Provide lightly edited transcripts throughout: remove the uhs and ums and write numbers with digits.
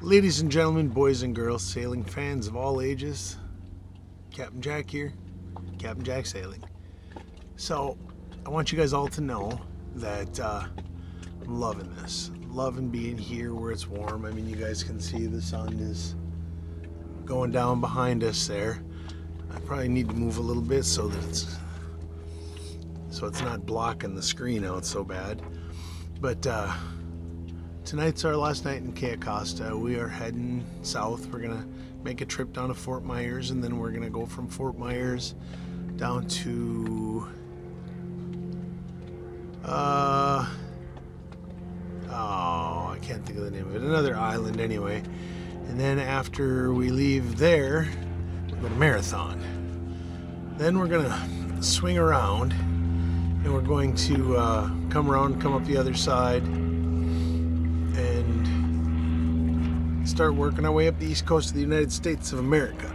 Ladies and gentlemen, boys and girls, sailing fans of all ages, Captain Jack here, Captain Jack Sailing. So, I want you guys all to know that I'm loving this. Loving being here where it's warm. I mean, you guys can see the sun is going down behind us there. I probably need to move a little bit so that it's not blocking the screen out so bad. But tonight's our last night in Cayo, Costa. We are heading south. We're gonna make a trip down to Fort Myers, and then we're gonna go from Fort Myers down to I can't think of the name of it. Another island anyway. And then after we leave there, we're going to Marathon. Then we're gonna swing around, and we're going to come up the other side and start working our way up the east coast of the United States of America.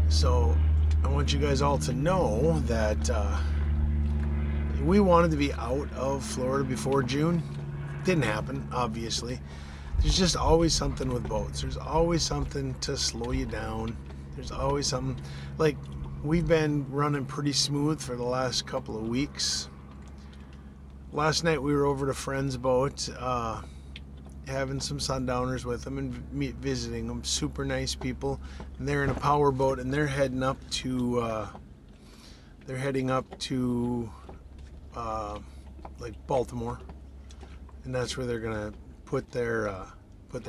So I want you guys all to know that we wanted to be out of Florida before June. Didn't happen, obviously. There's just always something with boats. There's always something to slow you down. There's always something. Like, we've been running pretty smooth for the last couple of weeks. Last night we were over to a friend's boat, having some sundowners with them and visiting them. Super nice people. And they're in a power boat, and they're heading up to like Baltimore, and that's where they're gonna put their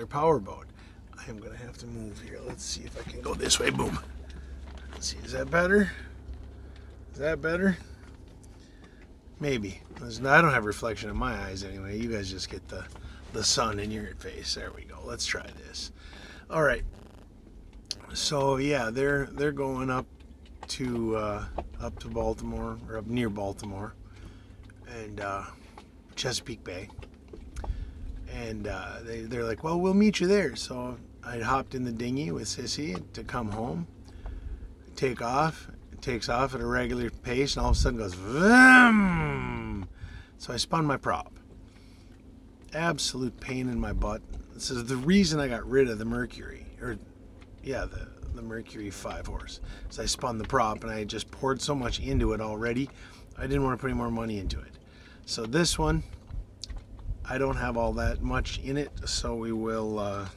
power boat. I am gonna have to move here. Let's see if I can go this way. Boom. Let's see. Is that better? Is that better? Maybe. I don't have reflection in my eyes anyway. You guys just get the sun in your face. There we go. Let's try this. All right. So yeah, they're going up to Baltimore, or up near Baltimore, and Chesapeake Bay. And they're like, well, we'll meet you there. So I hopped in the dinghy with Sissy to come home, take off. It takes off at a regular pace, and all of a sudden goes vroom. So I spun my prop. Absolute pain in my butt. This is the reason I got rid of the Mercury, the Mercury 5-horse. So I spun the prop, and I just poured so much into it already. I didn't want to put any more money into it. So this one, I don't have all that much in it, so we will,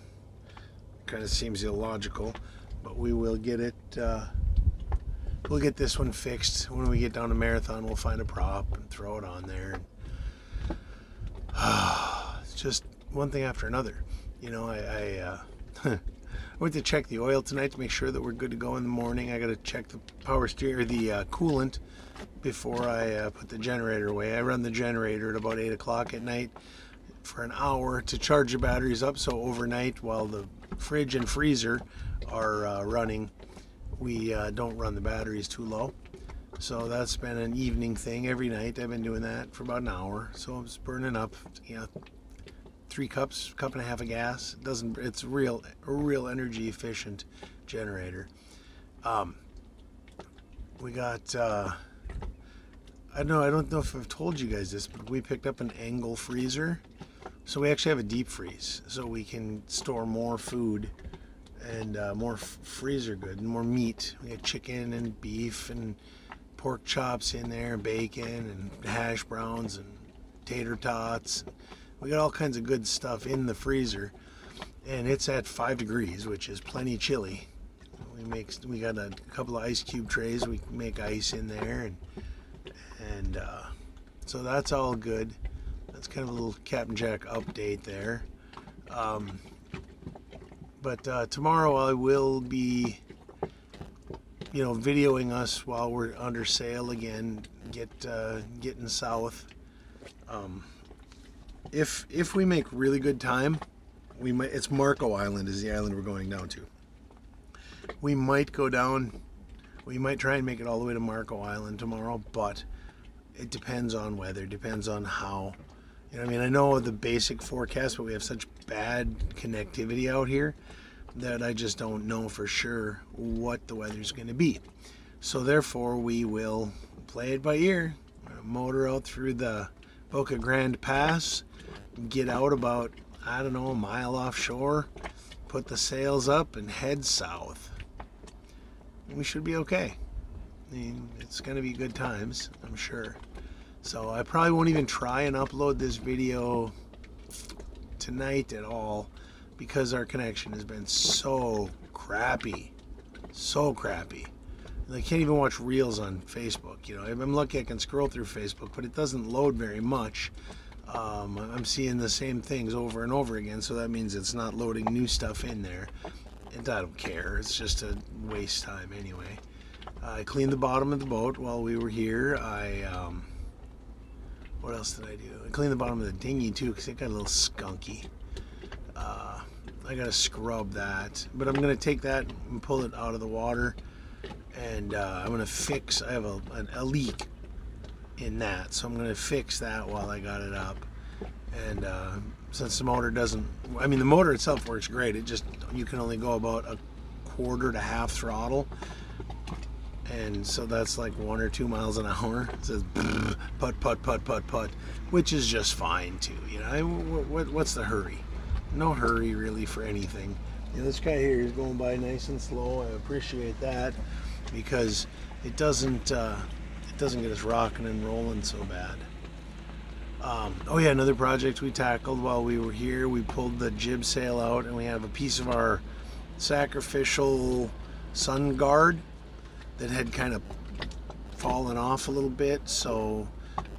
kind of seems illogical, but we will get it, we'll get this one fixed. When we get down to Marathon, we'll find a prop and throw it on there. It's just one thing after another. You know, I went to check the oil tonight to make sure that we're good to go in the morning. I got to check the power steer, the coolant, before I put the generator away. I run the generator at about 8 o'clock at night for an hour to charge the batteries up, so overnight while the fridge and freezer are running, we don't run the batteries too low. So that's been an evening thing every night. I've been doing that for about an hour, so it's burning up, 3 cups, cup and a half of gas. It's a real energy efficient generator. We got I don't know if I've told you guys this, but we picked up an angle freezer. So we actually have a deep freeze, so we can store more food and more freezer good and more meat. We got chicken and beef and pork chops in there, bacon and hash browns and tater tots. We got all kinds of good stuff in the freezer, and it's at 5 degrees, which is plenty chilly. We got a couple of ice cube trays. We make ice in there, and so that's all good. That's kind of a little Captain Jack update there. But tomorrow I will be, videoing us while we're under sail again, getting south. If we make really good time, it's Marco Island is the island we're going down to. We might go down, we might try and make it all the way to Marco Island tomorrow, but it depends on weather, depends on how, I know the basic forecast, but we have such bad connectivity out here that I just don't know for sure what the weather's going to be. So therefore we will play it by ear, motor out through the Boca Grande Pass, get out about I don't know, a mile offshore, put the sails up and head south. We should be okay. I mean, it's going to be good times, I'm sure. So I probably won't even try and upload this video tonight at all because our connection has been so crappy. So crappy. I can't even watch reels on Facebook. You know, I'm lucky I can scroll through Facebook, but it doesn't load very much. I'm seeing the same things over and over again, so that means it's not loading new stuff in there. And I don't care. It's just a waste time anyway. I cleaned the bottom of the boat while we were here. What else did I do? I cleaned the bottom of the dinghy too because it got a little skunky. I gotta scrub that, but I'm gonna take that and pull it out of the water, and I'm gonna fix. I have a leak in that, so I'm gonna fix that while I got it up. And since the motor doesn't, I mean the motor itself works great. It just, you can only go about a quarter to half throttle, and so that's like 1 or 2 miles an hour. It says put put put put put, which is just fine too. You know, what's the hurry? No hurry really for anything. You know, this guy here is going by nice and slow. I appreciate that because it doesn't get us rocking and rolling so bad. Oh yeah, another project we tackled while we were here. We pulled the jib sail out, and we have a piece of our sacrificial sun guard that had kind of fallen off a little bit. So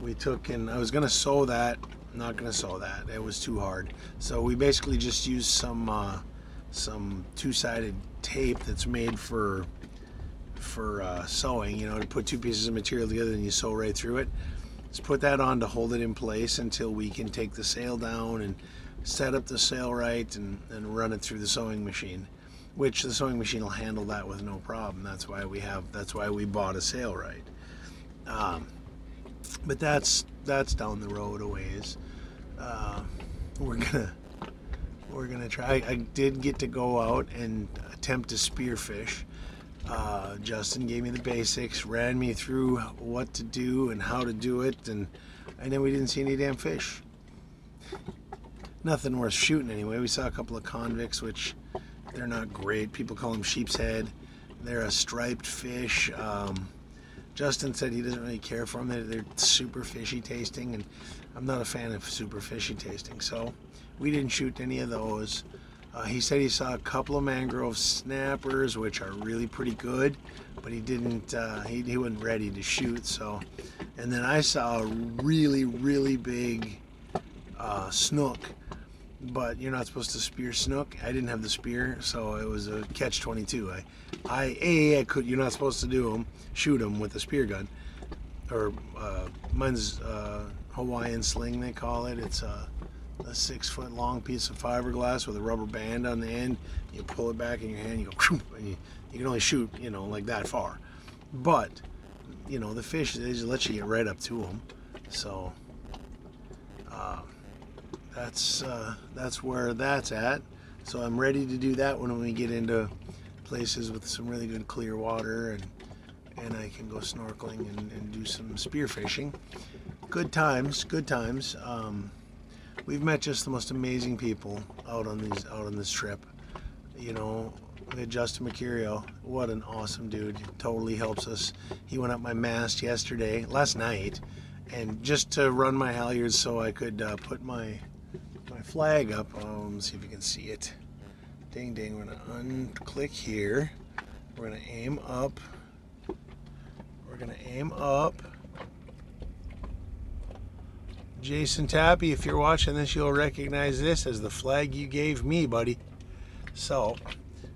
we took, and I was gonna sew that. Not gonna sew that. It was too hard. So we basically just used some two-sided tape that's made for sewing. You know, to put two pieces of material together and you sew right through it. Let's put that on to hold it in place until we can take the sail down and set up the sail right and run it through the sewing machine, which the sewing machine will handle that with no problem. That's why we bought a sail right. But that's down the road a ways. We're gonna try. I did get to go out and attempt to spearfish. Justin gave me the basics, ran me through what to do and how to do it, and then we didn't see any damn fish. Nothing worth shooting anyway. We saw a couple of convicts, which they're not great. People call them sheep's head. They're a striped fish. Justin said he doesn't really care for them. They're super fishy tasting, and I'm not a fan of super fishy tasting, so we didn't shoot any of those. He said he saw a couple of mangrove snappers, which are really pretty good, but he didn't. He wasn't ready to shoot. So, and then I saw a really, really big snook, but you're not supposed to spear snook. I didn't have the spear, so it was a catch-22. I could. You're not supposed to shoot them with a spear gun, or mine's Hawaiian sling they call it. It's a 6-foot long piece of fiberglass with a rubber band on the end. You pull it back in your hand, you go, and you can only shoot, you know, like that far. But, you know, the fish, they just let you get right up to them. So, that's where that's at. So I'm ready to do that when we get into places with some really good clear water, and I can go snorkeling and do some spear fishing. Good times, good times. We've met just the most amazing people out on this trip. You know, we had Justin Cayo. What an awesome dude. He totally helps us. He went up my mast last night, and just to run my halyards so I could put my flag up. Let's see if you can see it. Ding ding. We're gonna unclick here. We're gonna aim up. We're gonna aim up. Jason Tappy, if you're watching this, you'll recognize this as the flag you gave me, buddy. So,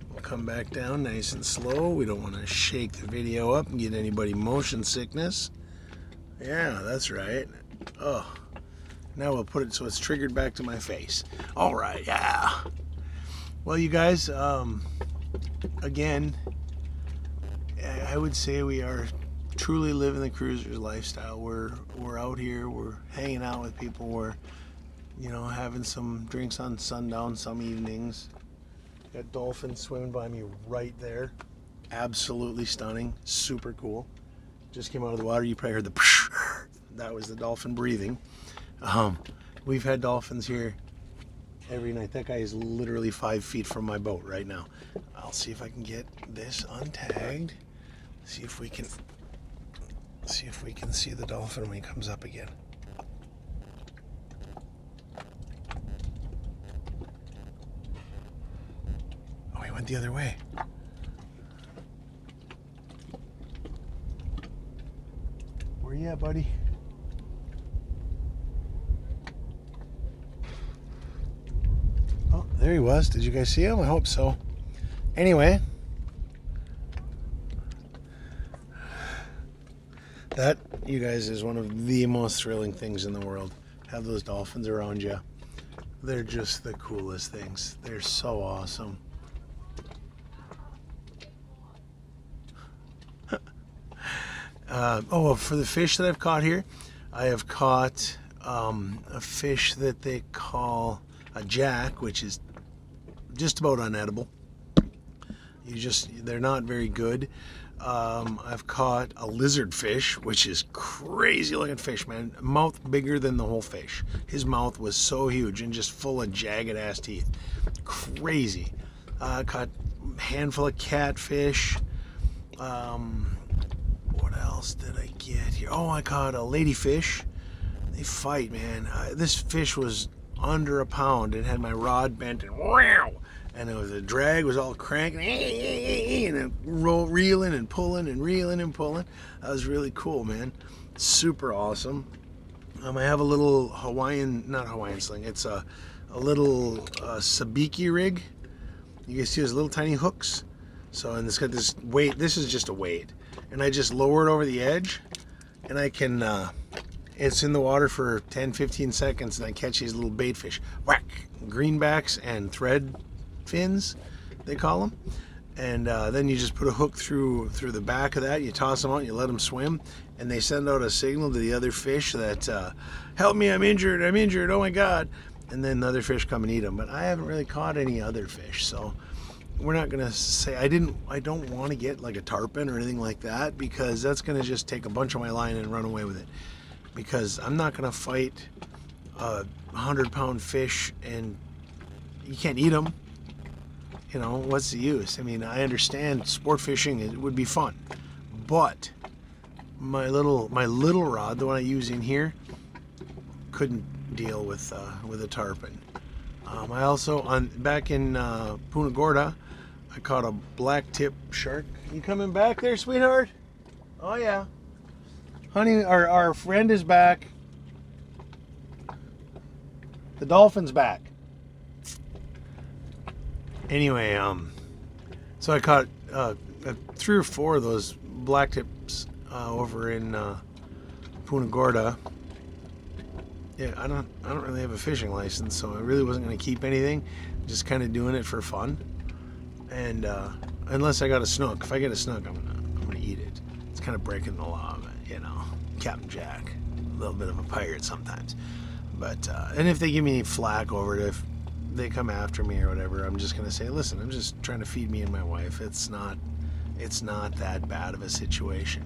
we'll come back down nice and slow. We don't want to shake the video up and get anybody motion sickness. Yeah, that's right. Oh, now we'll put it so it's triggered back to my face. All right, yeah. Well, you guys, again, I would say we are truly living the cruiser's lifestyle. We're out here, we're hanging out with people, we're, you know, having some drinks on sundown some evenings. Got dolphins swimming by me right there. Absolutely stunning, super cool. Just came out of the water. You probably heard the that was the dolphin breathing. We've had dolphins here every night. That guy is literally 5 feet from my boat right now. I'll see if I can get this untagged. See if we can see the dolphin when he comes up again. Oh, he went the other way. Where you at, buddy? Oh, there he was. Did you guys see him? I hope so. Anyway, that, you guys, is one of the most thrilling things in the world. Have those dolphins around you. They're just the coolest things. They're so awesome. For the fish that I've caught here, I have caught a fish that they call a jack, which is just about unedible. They're not very good. I've caught a lizard fish, which is crazy looking fish, man. Mouth bigger than the whole fish. His mouth was so huge and just full of jagged ass teeth. Crazy. I caught a handful of catfish. What else did I get here? Oh, I caught a ladyfish. They fight, man. This fish was under a pound and had my rod bent and wow, and the drag was all cranking and reeling and pulling and reeling and pulling. That was really cool, man. Super awesome. I have a little not Hawaiian sling. It's a little sabiki rig. You can see those little tiny hooks. So, and it's got this weight. This is just a weight, and I just lower it over the edge, and I can. It's in the water for 10-15 seconds, and I catch these little bait fish. Whack! Greenbacks and thread fins, they call them. And then you just put a hook through the back of that. You toss them out, and you let them swim, and they send out a signal to the other fish that, "Help me! I'm injured! I'm injured! Oh my God!" And then the other fish come and eat them. But I haven't really caught any other fish, so we're not gonna say I don't want to get like a tarpon or anything like that, because that's gonna just take a bunch of my line and run away with it. Because I'm not gonna fight a 100-pound fish and you can't eat them. You know, what's the use? I mean, I understand sport fishing, it would be fun, but my little rod, the one I use in here, couldn't deal with a tarpon. I also, back in Punta Gorda, I caught a black tip shark. You coming back there, sweetheart? Oh yeah. Honey, our friend is back. The dolphin's back. Anyway, so I caught 3 or 4 of those black tips over in Punta Gorda. Yeah, I don't really have a fishing license, so I really wasn't going to keep anything. Just kind of doing it for fun. And unless I got a snook, if I get a snook, I'm gonna eat it. It's kind of breaking the law, you know. Captain Jack, a little bit of a pirate sometimes. But and if they give me any flack over it, if they come after me or whatever, I'm just gonna say, listen, I'm just trying to feed me and my wife. It's not that bad of a situation.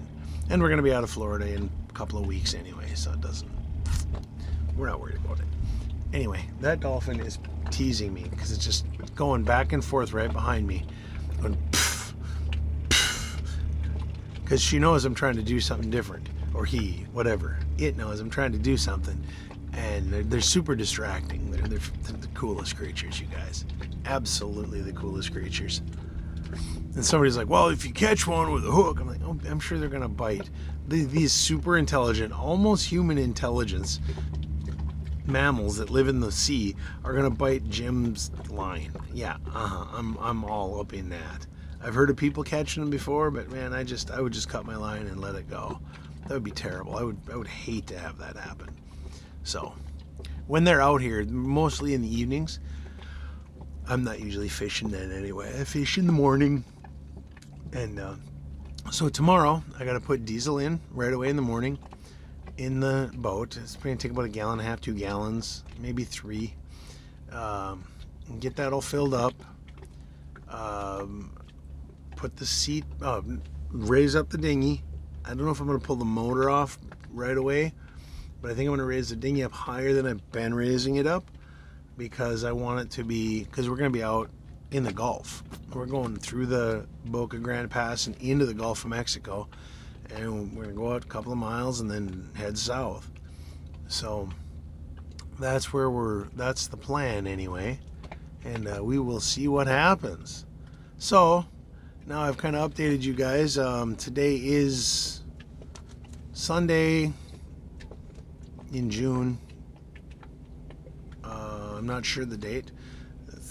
And we're gonna be out of Florida in a couple of weeks anyway, so we're not worried about it. Anyway, that dolphin is teasing me because it's just going back and forth right behind me, going pff, pff, because she knows I'm trying to do something different, or he, whatever. It knows I'm trying to do something, and they're super distracting. They're the coolest creatures, you guys. Absolutely the coolest creatures. And somebody's like, well, if you catch one with a hook, I'm like, oh, I'm sure they're gonna bite. These super intelligent, almost human intelligence mammals that live in the sea are gonna bite Jim's line. Yeah, I'm all up in that. I've heard of people catching them before, but man, I would just cut my line and let it go. That would be terrible. I would hate to have that happen. So when they're out here, mostly in the evenings, I'm not usually fishing then anyway. I fish in the morning. And so tomorrow I got to put diesel in right away in the morning in the boat. It's going to take about 1.5 gallons, 2 gallons, maybe 3. Get that all filled up. Put the seat, raise up the dinghy. I don't know if I'm going to pull the motor off right away, but I think I'm going to raise the dinghy up higher than I've been raising it up. because I want it to be, because we're going to be out in the Gulf. We're going through the Boca Grande Pass and into the Gulf of Mexico, and we're going to go out a couple of miles and then head south. So that's that's the plan anyway, and we will see what happens. So now I've kind of updated you guys. Today is Sunday in June. I'm not sure the date.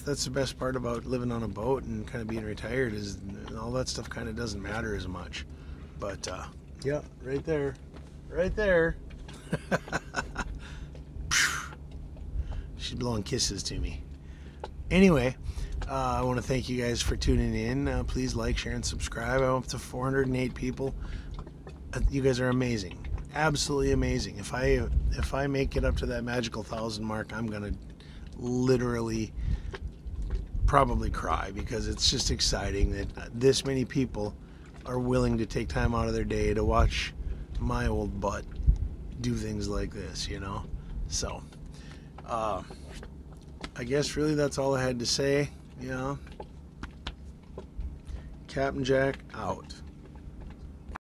That's the best part about living on a boat and kind of being retired, is all that stuff kind of doesn't matter as much. But yeah, right there, right there. She's blowing kisses to me. Anyway, I want to thank you guys for tuning in. Please like, share, and subscribe. I'm up to 408 people. You guys are amazing, absolutely amazing. If I make it up to that magical 1,000 mark, I'm gonna literally probably cry, because it's just exciting that this many people are willing to take time out of their day to watch my old butt do things like this, you know. So I guess really that's all I had to say. Yeah. Captain Jack out.